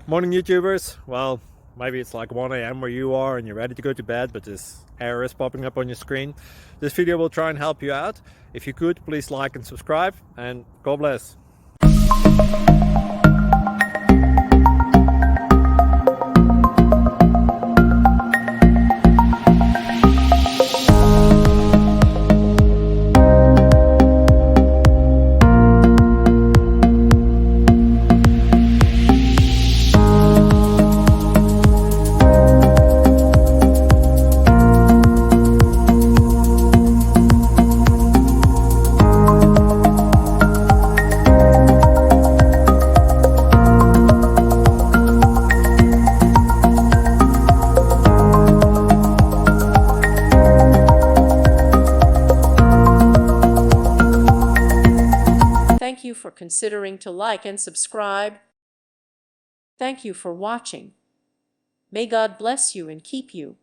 Morning YouTubers. Well, maybe it's like 1 a.m. where you are and you're ready to go to bed, but this error is popping up on your screen. This video will try and help you out. If you could, please like and subscribe, and God bless. Thank you for considering to like and subscribe. Thank you for watching. May God bless you and keep you.